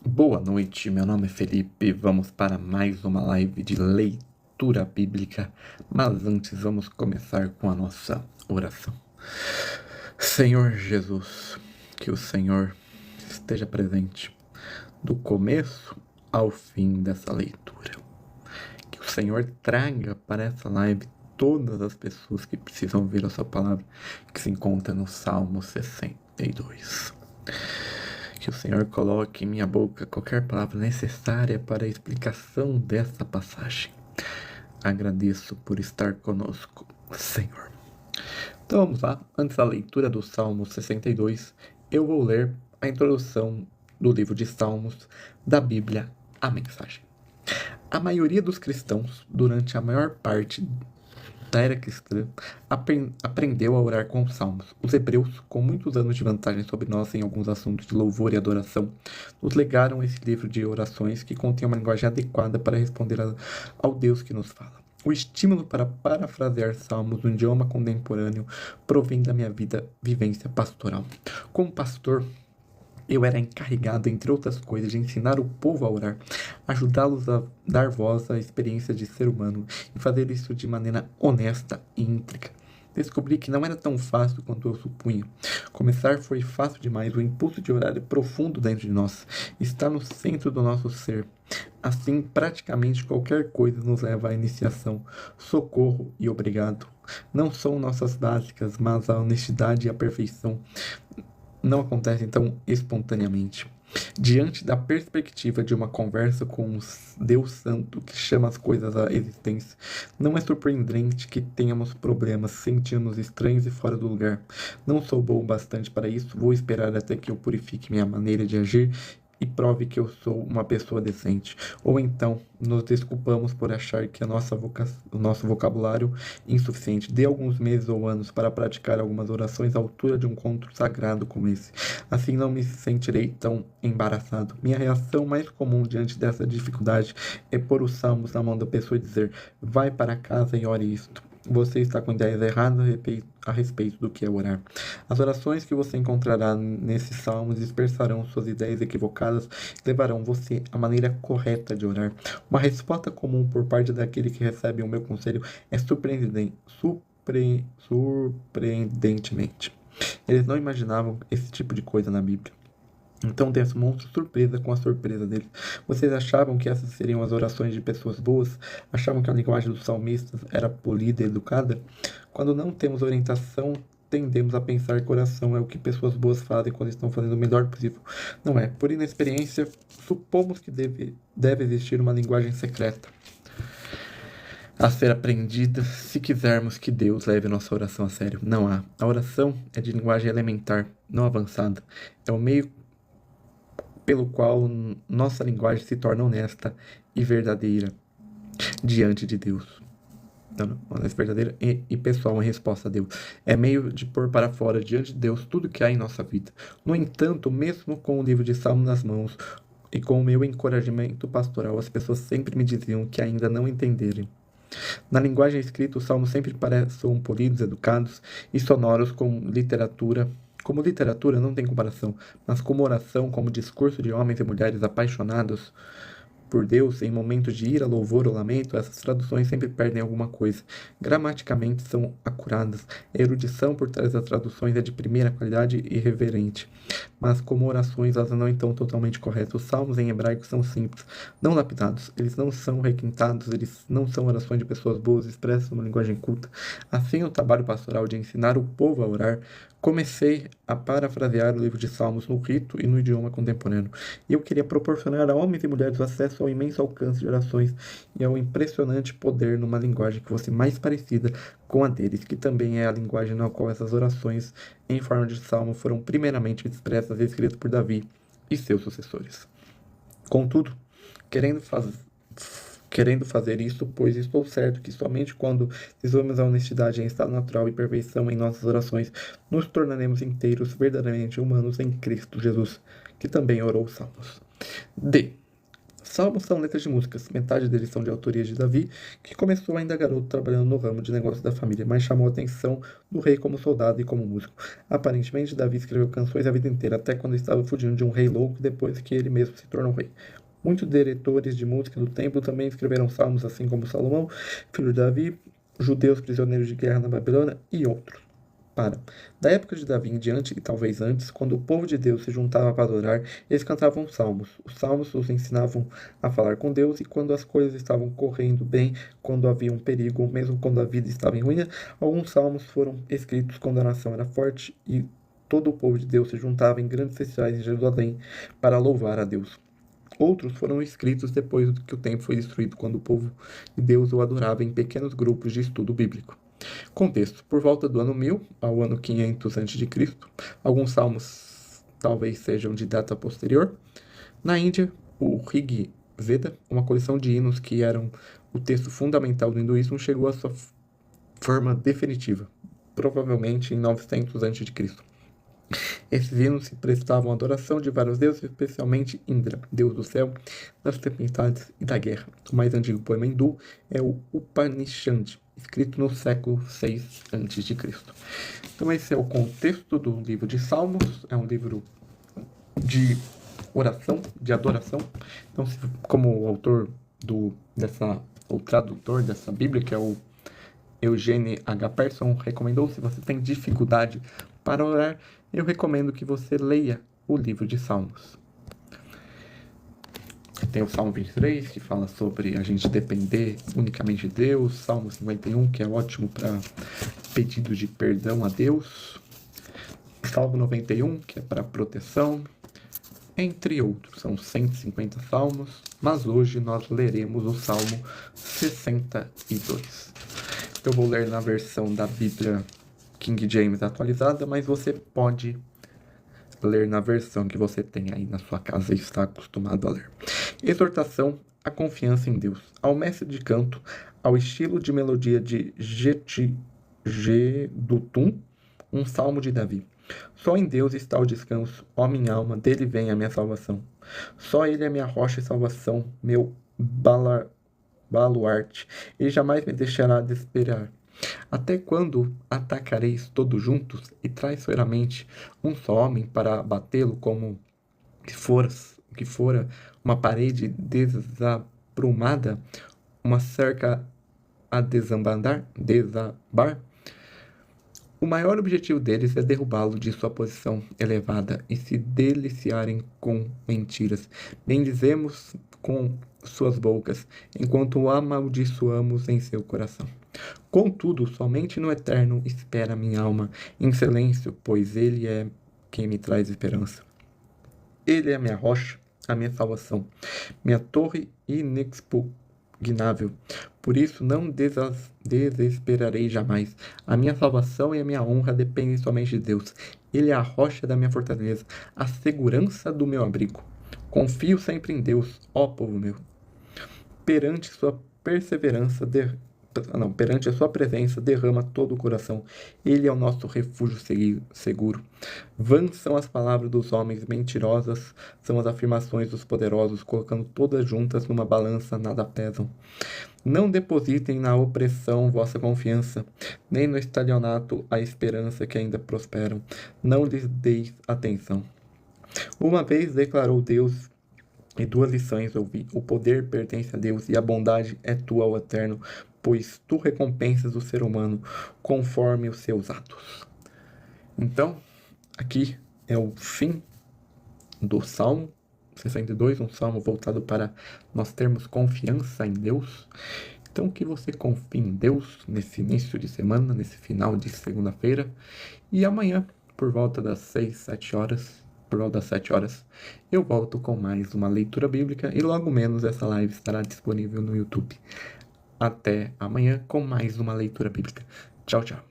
Boa noite, meu nome é Felipe. Vamos para mais uma live de leitura bíblica, mas antes vamos começar com a nossa oração. Senhor Jesus, que o Senhor esteja presente do começo ao fim dessa leitura. Que o Senhor traga para essa live todas as pessoas que precisam ouvir a sua palavra, que se encontra no Salmo 62. Que o Senhor coloque em minha boca qualquer palavra necessária para a explicação dessa passagem. Agradeço por estar conosco, Senhor. Então vamos lá. Antes da leitura do Salmo 62, eu vou ler a introdução do livro de Salmos da Bíblia, a mensagem. A maioria dos cristãos, durante a maior parte da era cristã, aprendeu a orar com salmos. Os hebreus, com muitos anos de vantagem sobre nós em alguns assuntos de louvor e adoração, nos legaram esse livro de orações que contém uma linguagem adequada para responder ao Deus que nos fala. O estímulo para parafrasear salmos no idioma contemporâneo provém da minha vivência pastoral. Como pastor, eu era encarregado, entre outras coisas, de ensinar o povo a orar, ajudá-los a dar voz à experiência de ser humano e fazer isso de maneira honesta e íntegra. Descobri que não era tão fácil quanto eu supunha. Começar foi fácil demais. O impulso de orar é profundo dentro de nós. Está no centro do nosso ser. Assim, praticamente qualquer coisa nos leva à iniciação. Socorro e obrigado. Não são nossas básicas, mas a honestidade e a perfeição não acontecem tão espontaneamente. Diante da perspectiva de uma conversa com um Deus Santo que chama as coisas à existência, não é surpreendente que tenhamos problemas, sentimos estranhos e fora do lugar. Não sou bom bastante para isso, vou esperar até que eu purifique minha maneira de agir e prove que eu sou uma pessoa decente. Ou então, nos desculpamos por achar que o nosso vocabulário é insuficiente. Dê alguns meses ou anos para praticar algumas orações à altura de um encontro sagrado como esse. Assim não me sentirei tão embaraçado. Minha reação mais comum diante dessa dificuldade é pôr os salmos na mão da pessoa e dizer: vai para casa e ore isto. Você está com ideias erradas a respeito do que é orar. As orações que você encontrará nesses salmos dispersarão suas ideias equivocadas e levarão você à maneira correta de orar. Uma resposta comum por parte daquele que recebe o meu conselho é surpreendentemente. Eles não imaginavam esse tipo de coisa na Bíblia. Então demonstro surpresa com a surpresa deles. Vocês achavam que essas seriam as orações de pessoas boas? Achavam que a linguagem dos salmistas era polida e educada? Quando não temos orientação, tendemos a pensar que oração é o que pessoas boas fazem quando estão fazendo o melhor possível. Não é. Por inexperiência, supomos que deve existir uma linguagem secreta a ser aprendida se quisermos que Deus leve nossa oração a sério. Não há. A oração é de linguagem elementar, não avançada. É o meio pelo qual nossa linguagem se torna honesta e verdadeira diante de Deus. Não, honesta, verdadeira e pessoal em resposta a Deus. É meio de pôr para fora diante de Deus tudo que há em nossa vida. No entanto, mesmo com o livro de Salmos nas mãos e com o meu encorajamento pastoral, as pessoas sempre me diziam que ainda não entenderem. Na linguagem escrita, os salmos sempre parecem polidos, educados e sonoros como literatura não tem comparação, mas como oração, como discurso de homens e mulheres apaixonados por Deus em momentos de ira, louvor ou lamento, essas traduções sempre perdem alguma coisa. Gramaticamente são acuradas. A erudição por trás das traduções é de primeira qualidade e reverente. Mas como orações, elas não estão totalmente corretas. Os salmos em hebraico são simples, não lapidados. Eles não são requintados, eles não são orações de pessoas boas, expressas numa linguagem culta. Assim, o trabalho pastoral de ensinar o povo a orar, comecei a parafrasear o livro de Salmos no rito e no idioma contemporâneo. E eu queria proporcionar a homens e mulheres acesso ao imenso alcance de orações e ao impressionante poder numa linguagem que fosse mais parecida com a deles, que também é a linguagem na qual essas orações em forma de salmo foram primeiramente expressas e escritas por Davi e seus sucessores. Contudo, querendo fazer isso, pois estou certo que somente quando desenvolvemos a honestidade em estado natural e perfeição em nossas orações, nos tornaremos inteiros, verdadeiramente humanos em Cristo Jesus, que também orou os salmos. D. Salmos são letras de músicas, metade deles são de autoria de Davi, que começou ainda garoto trabalhando no ramo de negócios da família, mas chamou a atenção do rei como soldado e como músico. Aparentemente, Davi escreveu canções a vida inteira, até quando estava fugindo de um rei louco, depois que ele mesmo se tornou rei. Muitos diretores de música do templo também escreveram salmos, assim como Salomão, filho de Davi, judeus prisioneiros de guerra na Babilônia e outros. Da época de Davi em diante, e talvez antes, quando o povo de Deus se juntava para adorar, eles cantavam salmos. Os salmos os ensinavam a falar com Deus, e quando as coisas estavam correndo bem, quando havia um perigo, ou mesmo quando a vida estava em ruína, alguns salmos foram escritos quando a nação era forte e todo o povo de Deus se juntava em grandes festivais em Jerusalém para louvar a Deus. Outros foram escritos depois que o templo foi destruído, quando o povo de Deus o adorava em pequenos grupos de estudo bíblico. Contexto: por volta do ano 1000 ao ano 500 a.C., alguns salmos talvez sejam de data posterior. Na Índia, o Rig Veda, uma coleção de hinos que eram o texto fundamental do hinduísmo, chegou à sua forma definitiva, provavelmente em 900 a.C. Esses hinos se prestavam à adoração de vários deuses, especialmente Indra, deus do céu, das tempestades e da guerra. O mais antigo poema hindu é o Upanishad, escrito no século VI a.C. Então esse é o contexto do livro de Salmos. É um livro de oração, de adoração. Então, como o autor o tradutor dessa Bíblia, que é o Eugene H. Pearson, recomendou, se você tem dificuldade para orar, eu recomendo que você leia o livro de Salmos. Tem o Salmo 23, que fala sobre a gente depender unicamente de Deus. Salmo 51, que é ótimo para pedidos de perdão a Deus. Salmo 91, que é para proteção. Entre outros, são 150 salmos, mas hoje nós leremos o Salmo 62. Eu vou ler na versão da Bíblia King James atualizada, mas você pode ler na versão que você tem aí na sua casa e está acostumado a ler. Exortação à confiança em Deus. Ao mestre de canto, ao estilo de melodia de Gedutum, um salmo de Davi. Só em Deus está o descanso, ó minha alma, dele vem a minha salvação. Só ele é minha rocha e salvação, meu baluarte, ele jamais me deixará desesperar. Até quando atacareis todos juntos e traiçoeiramente um só homem para abatê-lo como que fora uma parede desabrumada, uma cerca a desabar? O maior objetivo deles é derrubá-lo de sua posição elevada e se deliciarem com mentiras. Bendizemos com suas bocas, enquanto o amaldiçoamos em seu coração. Contudo, somente no eterno espera minha alma, em silêncio, pois ele é quem me traz esperança. Ele é a minha rocha, a minha salvação, minha torre inexpugnável. Por isso não desesperarei jamais. A minha salvação e a minha honra dependem somente de Deus. Ele é a rocha da minha fortaleza, a segurança do meu abrigo. Confio sempre em Deus, ó povo meu. Perante a sua presença derrama todo o coração. Ele é o nosso refúgio seguro. Vãs são as palavras dos homens, mentirosas são as afirmações dos poderosos, colocando todas juntas numa balança nada pesam. Não depositem na opressão vossa confiança, nem no estelionato a esperança que ainda prosperam. Não lhes deis atenção. Uma vez declarou Deus, e 2 lições ouvi: o poder pertence a Deus e a bondade é tua, ó Eterno, pois tu recompensas o ser humano conforme os seus atos. Então, aqui é o fim do Salmo 62, um salmo voltado para nós termos confiança em Deus. Então, que você confie em Deus nesse início de semana, nesse final de segunda-feira. E amanhã, por volta das 7 horas, eu volto com mais uma leitura bíblica e logo menos essa live estará disponível no YouTube. Até amanhã com mais uma leitura bíblica. Tchau, tchau.